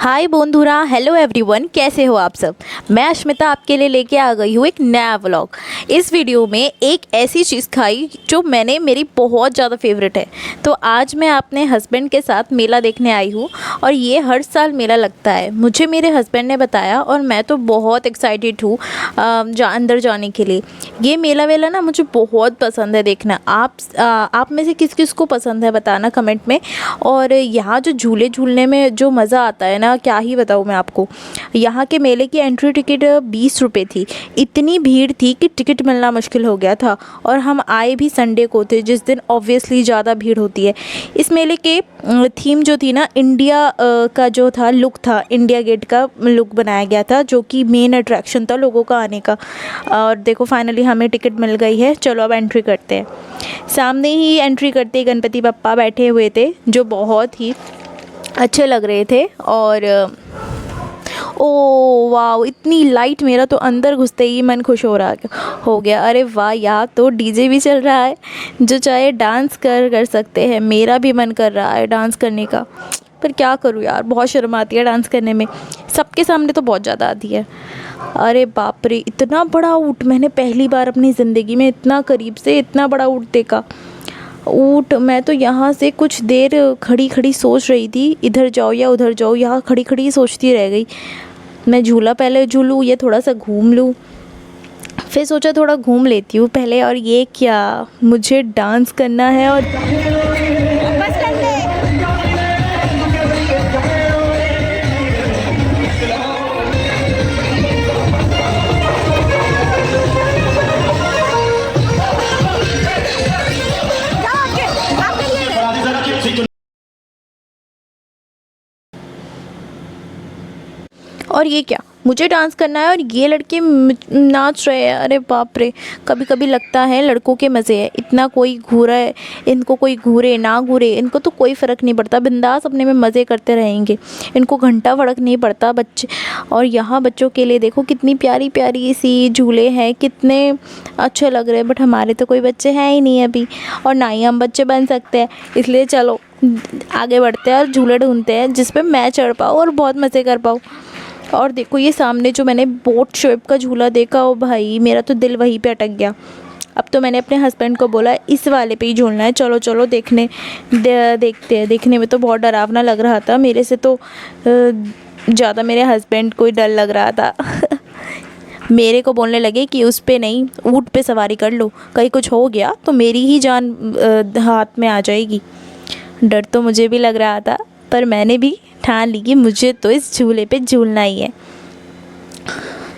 हाय बंधुरा, hello everyone, कैसे हो आप सब। मैं अश्मिता आपके लिए लेके आ गई हूँ एक नया व्लॉग। इस वीडियो में एक ऐसी चीज़ खाई जो मेरी बहुत ज़्यादा फेवरेट है। तो आज मैं अपने हस्बैंड के साथ मेला देखने आई हूँ और ये हर साल मेला लगता है। मुझे मेरे हस्बैंड ने बताया और मैं तो बहुत एक्साइटेड हूँ अंदर जाने के लिए। ये मेला वेला ना मुझे बहुत पसंद है देखना। आप में से किस किस को पसंद है बताना कमेंट में। और यहाँ जो झूले झूलने में जो मज़ा आता है ना, क्या ही बताऊँ मैं आपको। यहाँ के मेले की एंट्री टिकट 20 रुपये थी। इतनी भीड़ थी कि टिकट मिलना मुश्किल हो गया था। और हम आए भी संडे को थे, जिस दिन ऑब्वियसली ज़्यादा भीड़ होती है। इस मेले के थीम जो थी ना, इंडिया का जो था लुक था, इंडिया गेट का लुक बनाया गया था, जो कि मेन अट्रैक्शन था लोगों का आने का। और देखो फाइनली हमें टिकट मिल गई है। चलो अब एंट्री करते हैं। सामने ही एंट्री करते ही गणपति बप्पा बैठे हुए थे, जो बहुत ही अच्छे लग रहे थे। और ओ वाह, इतनी लाइट, मेरा तो अंदर घुसते ही मन खुश हो गया। अरे वाह, यहाँ तो डीजे भी चल रहा है, जो चाहे डांस कर सकते हैं। मेरा भी मन कर रहा है डांस करने का, पर क्या करूँ यार, बहुत शर्म आती है डांस करने में। सबके सामने तो बहुत ज़्यादा आती है। अरे बाप रे, इतना बड़ा ऊँट मैंने पहली बार अपनी ज़िंदगी में इतना करीब से इतना बड़ा ऊँट देखा। ऊँट, मैं तो यहाँ से कुछ देर खड़ी खड़ी सोच रही थी, इधर जाओ या उधर जाओ। यहाँ खड़ी खड़ी सोचती रह गई। मैं झूला पहले झूलूँ या थोड़ा सा घूम लूँ। फिर सोचा थोड़ा घूम लेती हूँ पहले। और ये क्या, मुझे डांस करना है। और ये क्या, मुझे डांस करना है और ये लड़के नाच रहे हैं। अरे बाप रे, कभी कभी लगता है लड़कों के मज़े है। इतना कोई घूरा है, इनको कोई घूरे ना घूरे, इनको तो कोई फ़र्क नहीं पड़ता। बिंदास अपने में मज़े करते रहेंगे, इनको घंटा फ़र्क नहीं पड़ता बच्चे। और यहाँ बच्चों के लिए देखो कितनी प्यारी प्यारी सी झूले हैं, कितने अच्छे लग रहे हैं। बट हमारे तो कोई बच्चे हैं ही नहीं अभी, और ना ही हम बच्चे बन सकते हैं। इसलिए चलो आगे बढ़ते हैं और झूले ढूंढते हैं जिस पर मैं चढ़ पाऊँ और बहुत मज़े कर पाऊँ। और देखो ये सामने जो मैंने बोट शेप का झूला देखा, ओ भाई, मेरा तो दिल वहीं पे अटक गया। अब तो मैंने अपने हस्बैंड को बोला इस वाले पे ही झूलना है, चलो चलो देखते हैं। देखने में तो बहुत डरावना लग रहा था, मेरे से तो ज़्यादा मेरे हस्बैंड को ही डर लग रहा था। मेरे को बोलने लगे कि उस पे नहीं, ऊँट पे सवारी कर लो, कहीं कुछ हो गया तो मेरी ही जान हाथ में आ जाएगी। डर तो मुझे भी लग रहा था, पर मैंने भी ठान ली कि मुझे तो इस झूले पे झूलना ही है।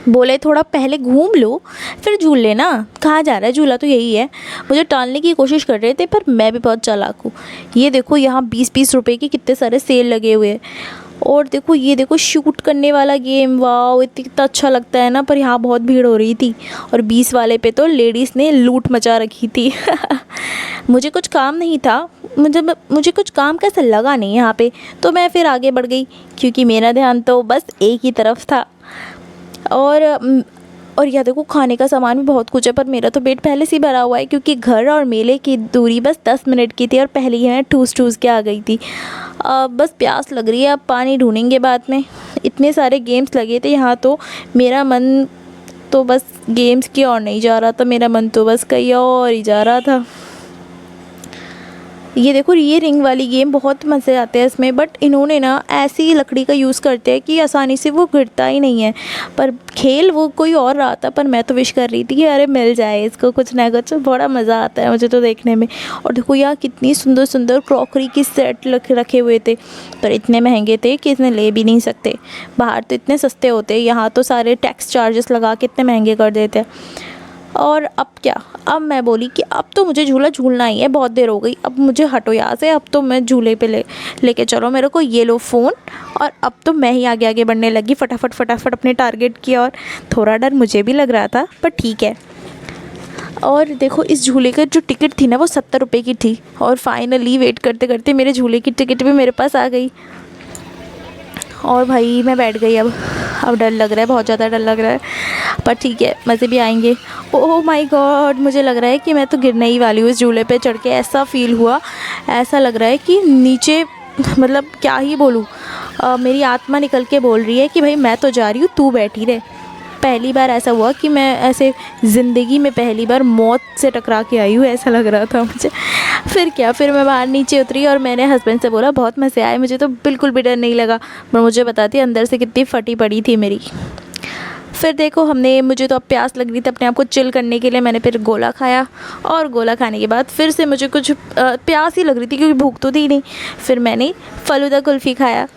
बोले थोड़ा पहले घूम लो फिर झूल लेना, कहाँ जा रहा है, झूला तो यही है। मुझे टालने की कोशिश कर रहे थे, पर मैं भी बहुत चालाक हूँ। ये देखो यहाँ 20-20 रुपए के कितने सारे सेल लगे हुए हैं। और देखो ये देखो शूट करने वाला गेम, वाह कितना अच्छा लगता है ना। पर यहाँ बहुत भीड़ हो रही थी, और 20 वाले पे तो लेडीज़ ने लूट मचा रखी थी। मुझे कुछ काम नहीं था, मुझे कुछ काम कैसे लगा नहीं यहाँ पे, तो मैं फिर आगे बढ़ गई, क्योंकि मेरा ध्यान तो बस एक ही तरफ था। और यह देखो खाने का सामान भी बहुत कुछ है, पर मेरा तो पेट पहले से ही भरा हुआ है, क्योंकि घर और मेले की दूरी बस 10 मिनट की थी और पहले ही मैं ठूस के आ गई थी। बस प्यास लग रही है, अब पानी ढूंढेंगे बाद में। इतने सारे गेम्स लगे थे यहाँ, तो मेरा मन तो बस गेम्स की ओर नहीं जा रहा था, मेरा मन तो बस कहीं और ही जा रहा था। ये देखो ये रिंग वाली गेम, बहुत मज़े आते हैं इसमें, बट इन्होंने ना ऐसी लकड़ी का यूज़ करते हैं कि आसानी से वो गिरता ही नहीं है। पर खेल वो कोई और रहा था, पर मैं तो विश कर रही थी कि अरे मिल जाए इसको कुछ ना कुछ। बड़ा मज़ा आता है मुझे तो देखने में। और देखो यहाँ कितनी सुंदर सुंदर क्रॉकरी की सेट रखे हुए थे, पर इतने महंगे थे कि इतने ले भी नहीं सकते। बाहर तो इतने सस्ते होते, यहाँ तो सारे टैक्स चार्जेस लगा के इतने महंगे कर देते हैं। और अब क्या, अब मैं बोली कि अब तो मुझे झूला झूलना ही है, बहुत देर हो गई, अब मुझे हटो यहाँ से। अब तो मैं झूले पे लेके चलो मेरे को, ये लो फ़ोन। और अब तो मैं ही आगे आगे बढ़ने लगी, फटाफट अपने टारगेट की। और थोड़ा डर मुझे भी लग रहा था, पर ठीक है। और देखो इस झूले का जो टिकट थी ना, वो 70 रुपये की थी। और फाइनली वेट करते करते मेरे झूले की टिकट भी मेरे पास आ गई। और भाई मैं बैठ गई। अब डर लग रहा है, बहुत ज़्यादा डर लग रहा है, पर ठीक है, मज़े भी आएंगे। ओह माय गॉड, मुझे लग रहा है कि मैं तो गिरने ही वाली हूँ इस झूले पे चढ़ के। ऐसा फील हुआ, ऐसा लग रहा है कि नीचे, मतलब क्या ही बोलूँ, मेरी आत्मा निकल के बोल रही है कि भाई मैं तो जा रही हूँ, तू बैठी रहे। पहली बार ऐसा हुआ कि मैं ऐसे ज़िंदगी में पहली बार मौत से टकरा के आई हूँ, ऐसा लग रहा था मुझे। फिर क्या, फिर मैं बाहर नीचे उतरी और मैंने हस्बैंड से बोला बहुत मज़े आए, मुझे तो बिल्कुल भी डर नहीं लगा। पर मुझे बताती अंदर से कितनी फटी पड़ी थी मेरी। फिर देखो मुझे तो अब प्यास लग रही थी, अपने आप को चिल करने के लिए मैंने फिर गोला खाया। और गोला खाने के बाद फिर से मुझे कुछ प्यास ही लग रही थी क्योंकि भूख तो थी नहीं। फिर मैंने फ़ालूदा कुल्फ़ी खाया।